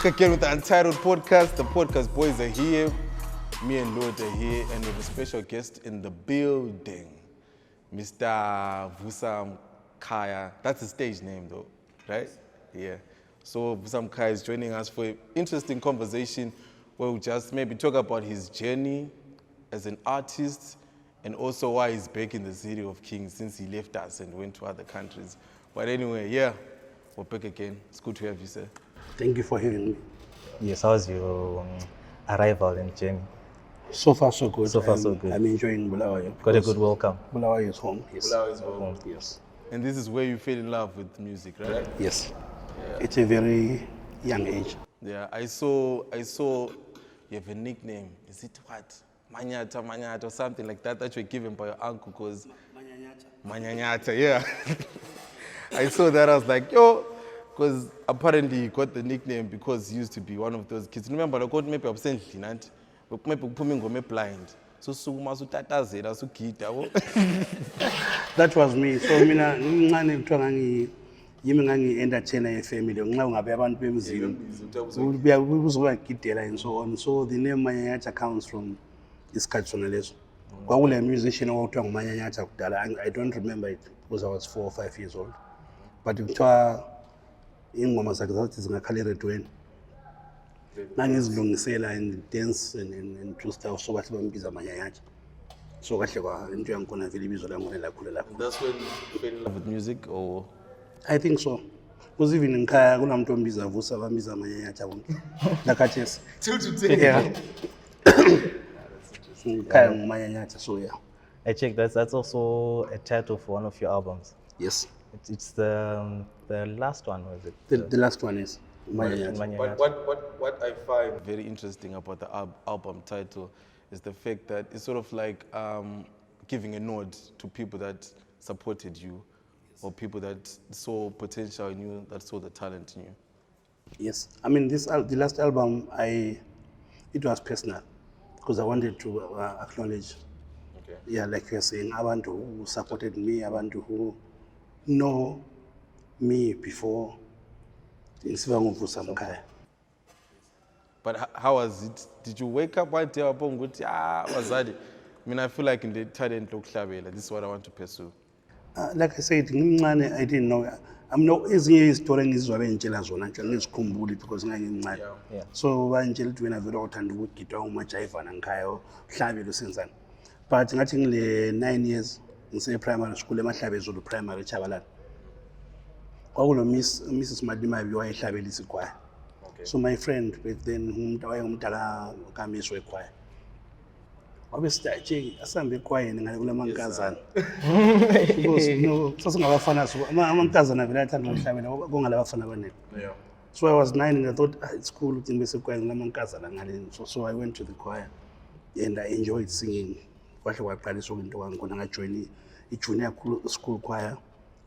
Back again with the Untitled Podcast. The podcast Boyz are here. Me and Lord are here. And we have a special guest in the building. Mr. Vusa Mkhaya. That's his stage name though, right? Yeah. So Vusa Mkhaya is joining us for an interesting conversation where we'll just maybe talk about his journey as an artist and also why he's back in the city of Kings since he left us and went to other countries. But anyway, yeah, we're back again. It's good to have you, sir. Thank you for having me. Yes, how's your arrival and journey? So far, so good. So far, so good. I'm enjoying Bulawayo. Got a good welcome. Bulawayo is home. Yes. Bulawayo is home. Yes. And this is where you fell in love with music, right? Yes. Yeah. It's a very young age. Yeah, I saw you have a nickname. Is it what? Manyata or something like that that you were given by your uncle because Manyanyata, yeah. I saw that, I was like, yo, because apparently he got the nickname because he used to be one of those kids. Remember, I got maybe absently, maybe blind. So that was me. So mina ngani kuthiwa yimi ngangi-entertainer ye-family nxa ungabe abantu bemzini uzobagidela and so on. So the name Manyanyata comes from isikhathi sona leso. Kwakule musician owawuthiwa nguManyanyata kudala. I don't remember it because I was 4 or 5 years old. But kuthiwa ingoma zakhe zathi zingakhala eredweni ngangizilungisela and dance and do stuff so bahle bambiza Manyanyata. So kahle kwa into yangikhona vele ibizo langone lakhule lapho. That's when you fell in love with music, or? I think so. Because even in Kaya kunamuntu ombiza Vusa bambiza Manyanyata bonke. Lakathesi. Till today. Yeah. Kaya nguManyanyata, so yeah. I checked that's also a title for one of your albums. Yes. It's the last one, was it? The last one is Manyanyata. But what I find very interesting about the album title is the fact that it's sort of like giving a nod to people that supported you or people that saw potential in you, that saw the talent in you. Yes. I mean, the last album, it was personal because I wanted to acknowledge, Okay. yeah, like you're saying, abantu who supported me, abantu who know me before Vusa Mkhaya. But how was it? Did you wake up one day and go, I mean, I feel like in the talent this is what I want to pursue. Like I said, I didn't know. I'm not ezinye izitori engizizwa bengitshela zona nje ngizikhumbuli because ngangincane. Yeah. So bangitshela ukuthi wena vele uthanda ukugida umajayivana ngikhaya uhlabele usenzani. But ngathi ngile 9 years ngise primary school eMahlabezulu primary eChabalala. Kwakulo Mrs. Madimabi wayehlabela isikwaya. Okay. So my friend back then umuntu wayengumdala kaMiso ekwaya. Wabe sidaje asambe ekwayeni ngale kula mankazana. Because no sasingabafana so amankazana vele athanda ukuhlabela kungalabafana abanele. Yeah. So I was 9 and I thought it's cool ukuthi ngibe sekwayeni la mankazana ngale. So I went to the choir and I enjoyed singing. Kwahle kwaqalisa into kwangona ngajoin i-junior school choir,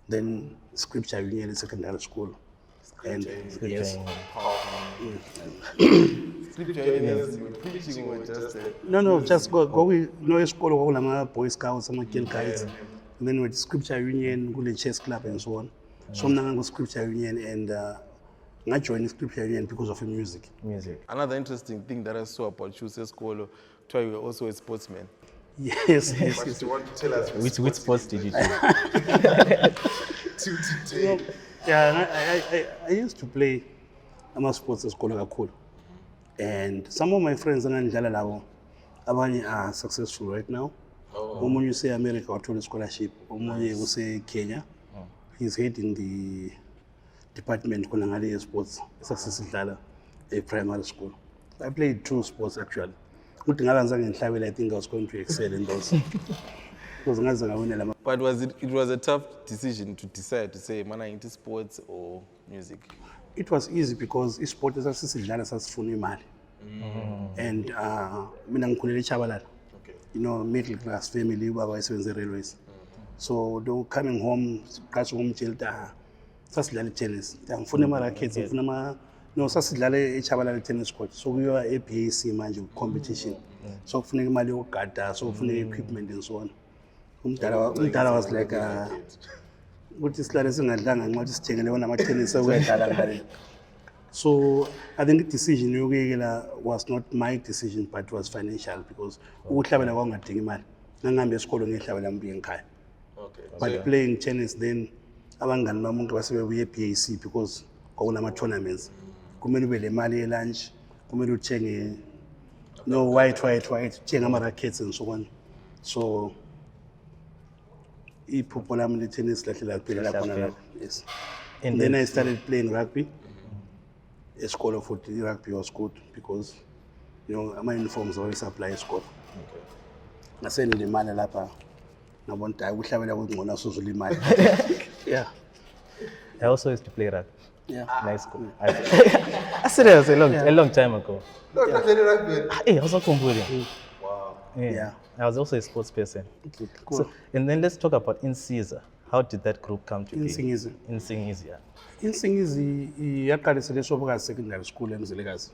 then scripture union in secondary school. And yes. No, just go we know isikolo kwakulama Boy Scouts, ama-Girl Guides. And then with scripture union, kule chess club and so on. So mina ngango scripture union and I joined scripture union because of music. Another interesting thing that I saw about you, Skolo, you were also a sportsman. Yes. But you want to tell us Which sports did you do? Till today. Yeah, I used to play sports esikolo kakhulu. And some of my friends engandidlala labo abanye are successful right now. Omunye use America wathola scholarship, omunye use Kenya. He's heading the department khona ngale sports sasidlala primary school. I played 2 sports actually. Kuthi ngabe ngizange ngihlabela, I think I was going to excel in those. Because ngaze ngawinela. But it was a tough decision to decide to say man into sports or music? It was easy because isport sasidlala sasifuna imali. And mina ngikhulele eChabalala. Okay. You know, middle class family, baba wayesebenza railways. So they were coming home, kathi ngomjelta sasidlala tennis. Ngifuna ama rackets, ngifuna ama no sasidlala eChabalala tennis court. So kuyiwa eBAC manje competition. So kufuneka imali yokugada, so kufuneka equipment and so on. Umdala was like ukuthi silale singadlanga nxa sithengele wona ama tennis okuyadlala ngale. So I think the decision was not my decision, but it was financial because ukuhlabela kwakungadingi imali. Ngangihambe esikolweni ngihlabela mbi ngekhaya. Okay. But playing tennis then abangani bami bonke basebebuye eBAC because kwakunama tournaments. Kumele ube le mali ye-lunch, kumele uthenge no white, uthenge ama-rackets and so on. So iphupho lami le-tennis lahle laphelela khona lapho. Yes. And then I started playing rugby. Esikolo futhi rugby was good because ama-uniforms always apply esikolo. Ngasendilimala lapha ngabona ukuthi hayi ukuhlabela kungcono asuzula imali. Yeah. I also used to play rugby. Yeah. Nice school. I said it was a long time ago. No, you're playing rugby. Hey, I was also competing. Wow. Yeah. I was also a sports person. Good. Cool. So, and then let's talk about Ceca. How did that group come to be? Insingizi. Yeah. Insingizi yaqalisele eSobokazi Secondary School eMzilikazi.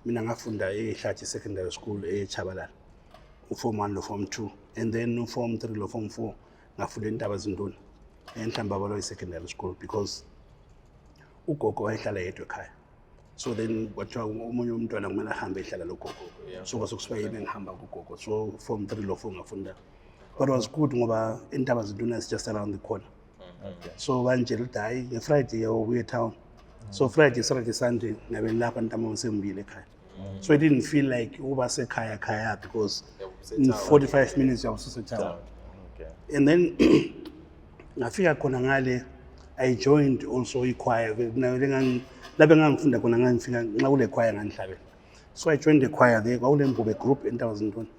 Mina ngafunda eHlathi Secondary School eChabalala. Form 1 lo Form 2 and then Form 3 lo Form 4 ngafunda eNtaba Zintoni eNhlambabalo Secondary School because ugogo wayehlala yedwa ekhaya. So then kwathiwa umunye umntwana kumele ahambe ehlala lo gogo. So kwasukusiba yibe ngihamba kugogo. So Form 3 lo 4 ngafunda. But it was good ngoba eNtaba Zintoni is just around the corner. Okay. So banjela ukuthi hayi ngeFriday yawobuya town. So Friday, Saturday, Sunday ngabe lapha ntamo ngisembile ekhaya. So I didn't feel like uba sekhaya because in 45 minutes I was at town. Okay. And then ngafika khona ngale I joined also choir. Lapho ngangifunda khona ngangifika nxa kule choir ngangihlabela. So I joined the choir there kwakule Mbube group in 2020.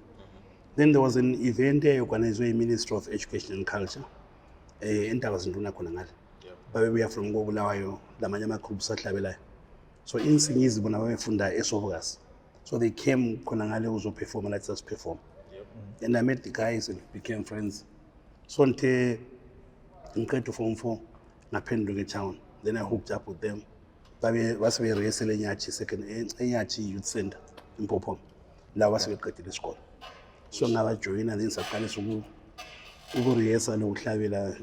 Then there was an event organized by the Ministry of Education and Culture. In 2020 khona ngale. We are from Bulawayo, lamanye ama-groups ahlabelayo. So insingizi bona babefunda eSobokazi. So they came khona ngale uzoperform, let us perform. And I met the guys and became friends. So nte ngiqeda Form 4 ngaphenduka eTown. Then I hooked up with them. Base berehearsela eNyathi Youth Center in Popom. La base beqedile isikole. So ngabajoyina then saqalisa ukurehesa nokuhlabela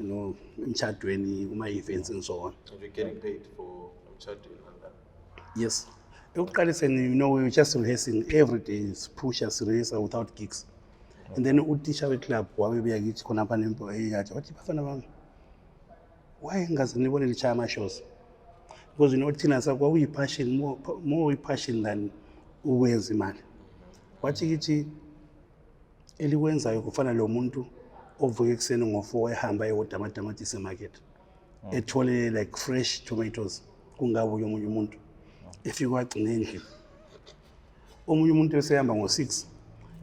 emtshadweni kuma-events and so on. And you're getting paid for emtshadweni and that? Yes. Ekuqaliseni, we were just rehearsing every day, push-ups, rehearsal without gigs. And then uthisha weclub wabebuya kithi khonapha nempo eyathi wathi bafana bami, why ngaze nibone lichaya ama-shows? Because thina kwakuyipassion, more i-passion than ukwenza imali. Wathi kithi elikwenzayo kufana lo muntu ovuka ekuseni ngo-4 ehamba eyodwa amatamatisi emarket ethole like fresh tomatoes kungabuye omunye umuntu efika wagcina endlini omunye umuntu esehamba ngo-6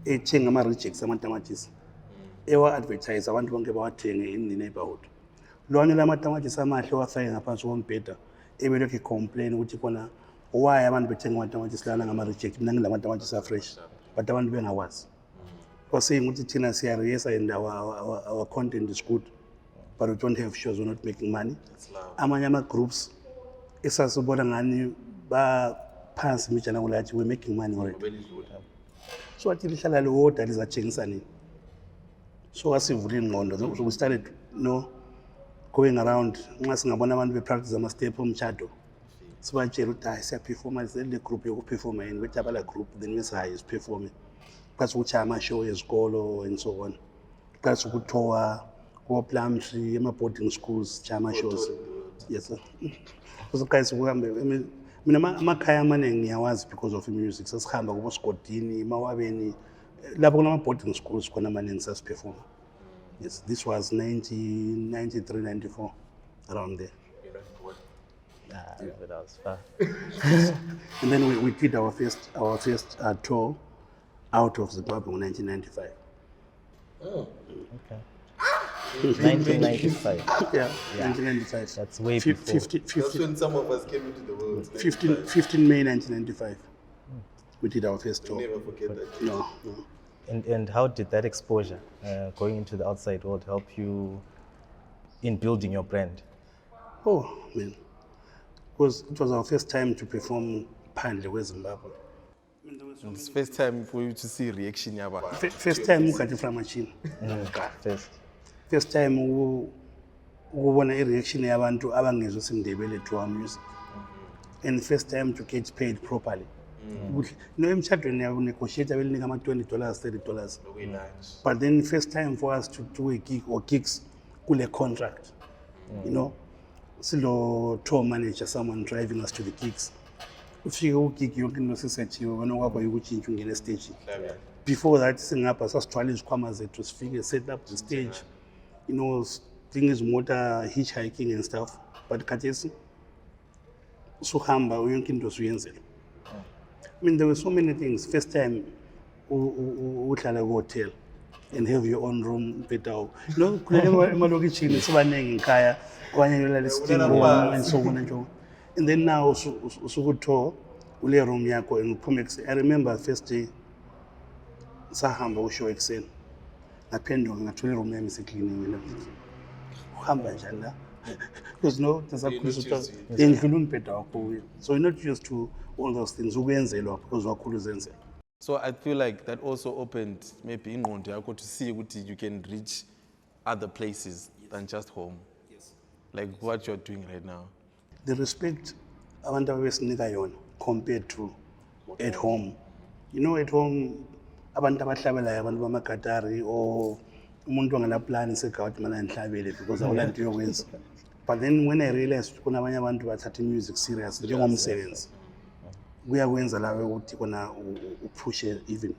ethenga ama-rejects amatamatisi ewa-advertise abantu bonke bawathenge in the neighborhood. Lwana lamatamatisi amahle wafake ngaphansi kombheda ebelokhu ecomplain ukuthi khona why abantu bethenga amatamatisi lana ngama-reject mina ngilamatamati afresh but abantu bengawazi. Was saying what Tina said, yes, and our content is good, but we don't have shows, we're not making money. Amanyama groups, esasubonangani ba pass michana ulachi, we're making money already. So actually shala lo that is a change ani. So as if so we started going around, ngas ngabona abantu be practice ama step umchado. So I say performance the group you perform in which group then we say is performing. Plus ukuchaya ama-show esikolo and so on. Plus ukuthowa ko-Plumtree, ema-boarding schools, chaya ama-shows. Yes, sir. Because guys, mina amakhaya amaningi ngiyawazi because of music. Sasihamba kuboSigodini, eMawabeni, lapho kunama-boarding schools khona amaningi sasiperform. Yes, this was 1993, 94, around there. That was fun. And then we did our first tour out of Zimbabwe in 1995. Oh. Okay. 1995. Yeah, 1995. That's way before. That's when some of us came into the world. 15 May 1995. We did our first tour. Never forget that. No. And how did that exposure, going into the outside world, help you in building your brand? Oh, man. Because it was our first time to perform Pandle with Zimbabwe. It's the first time for you to see reaction yaba. First time ukati from machine. First time ukubona i-reaction yabantu abangezwe sindebele to our music. and first time to get paid properly. You know, emshadweni negotiate abelinika $20, $30. But then first time for us to do a gig or gigs kule contract. You know, silo tour manager, someone driving us to the gigs. Ufike ugig yonke into sisethiwe wena kwakho ukutshintsha ungena stage. Before that singapha sasithwala izikhwama zethu sifike set up the stage. You know, things motor hitchhiking and stuff. But khathesi suhamba yonke into suyenzela. I mean, there were so many things. First time, uhlala hotel and have your own room, better. You know, emalokishini sibaningi ngikhaya, kwanye yolala esitini and so on and so on. And then now, usukuto ule room yako and uphume. I remember first day, sahamba usho ekseni. Napendo ngathola room yami secleaning and everything. Uhamba njani la? Because no, there's a kusuta endlula umbheda wakho. So you're not used to all those things ukwenzelwa because wakhulu uzenzela. So I feel like that also opened maybe ingqondo yakho to see ukuthi you can reach other places than just home. Yes. Like what you're doing right now. The respect abantu abesinika yona compared to at home. You know, at home abantu abahlabelayo abantu bamagatari or umuntu ongana plan segawuthi mina ngihlabele because awulanto yokwenza. But then when I realized kunabanye abantu bathatha music serious njengomsebenzi. Kuyakwenza lawe ukuthi kona upush even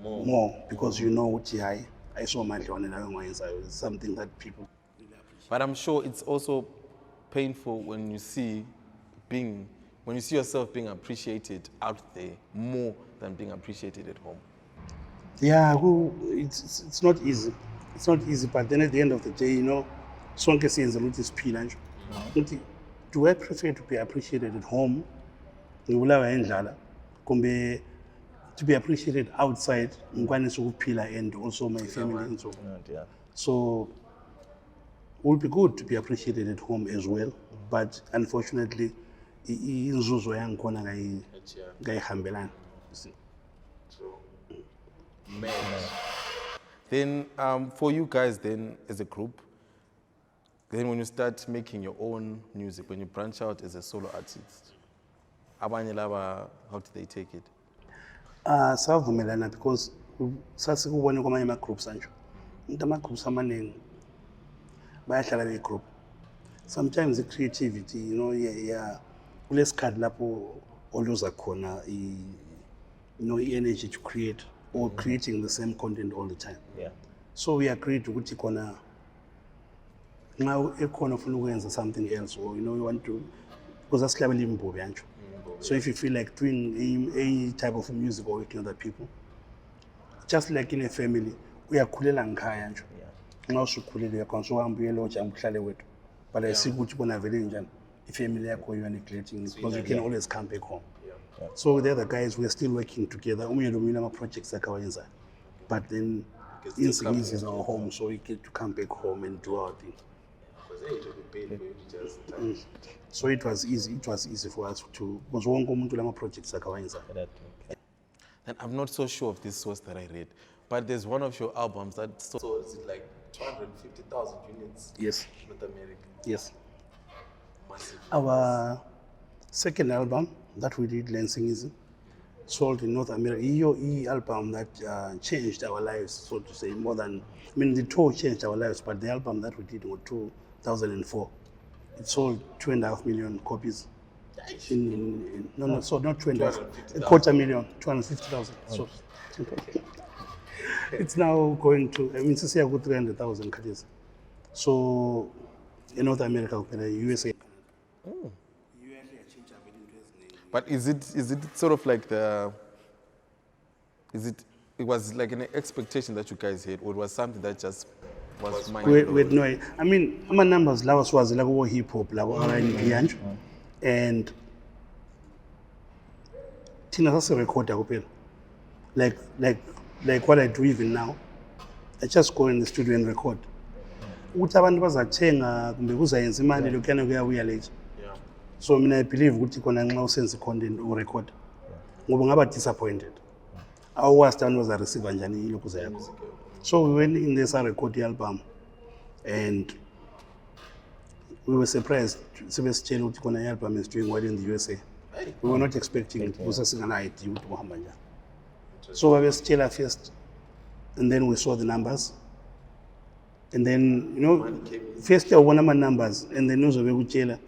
more because you know ukuthi hayi ayiso mandla wona lawe ngoyenzayo. It's something that people really appreciate. But I'm sure it's also painful when you see yourself being appreciated out there more than being appreciated at home. Yeah, it's not easy. It's not easy, but then at the end of the day, you know, sonke siyenza ukuthi siphila nje. Ukuthi do I prefer to be appreciated at home? Ngibulawa endlala kumbe to be appreciated outside ngikwanisa ukuphila and also my family and so on. So it would be good to be appreciated at home as well, but unfortunately inzuzo yangikhona ngayihambelana. Then for you guys then as a group, then when you start making your own music, when you branch out as a solo artist, abanye laba, how do they take it? Savumelana because sasikubona kwamanye ama-groups anjo. Ama-groups amaningi bayahlala be-group. Sometimes the creativity, you know, kulesikhathi lapho oluza khona energy to create or creating the same content all the time. Yeah. So we agreed ukuthi khona nxa ekhona ufuna ukwenza something else or you know you want to because asihlabela imbobi anjo. So if you feel like doing a type of music or working with other people, just like in a family, uyakhulela ngikhaya nje. Nxa usukhulile uyakwanisa uhamba uye lodge uhlale wethu. But I see ukuthi kona vele njani ifamily yakho you are neglecting because you can always come back home. Yeah. So with the other guys, we're still working together. Projects akawenza. But then Insignis is our home, so we get to come back home and do our thing. So it was easy. It was easy for us to because wonke umuntu lama projects akawenza. And I'm not so sure of this source that I read, but there's one of your albums that sold like 250,000 units. Yes. North America. Yes. Massive. Our second album that we did, Lansing is sold in North America. EOE album that changed our lives, so to say, more than, I mean, the tour changed our lives, but the album that we did in 2004, it sold 2.5 million copies. No, so not 2.5, 250,000, 250,000. So it's now going to, I mean, it's a good 300,000 copies. So in North America, USA. Oh. But is it sort of like it was like an expectation that you guys had, or it was something that just was mind-blowing? Wait, no, I mean, my numbers was like hip hop, like R&B, and Tina has a recorder open, like what I do even now. I just go in the studio and record. Utabantu bazathenga kumbe kuzayenza imali lokuyana kuyabuya late. So I believe ukuthi kona nxa usenza content or record ngoba ngaba disappointed. Awazi abantu bazareceive njani lokho yakho. So we went in this record album and we were surprised sebesitshela ukuthi kona album is doing well in the USA. We were not expecting Vusa Singana to Muhammad. So we were still first, and then we saw the numbers. And then, you know, first year one of my numbers, and then news of Eguchela.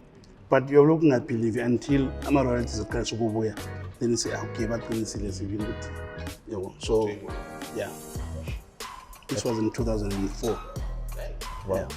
But you're looking at belief until I'm a royalty crash of Boya. Then you say, okay, but when you see this, you know. So, yeah. This was in 2004. Wow. Yeah.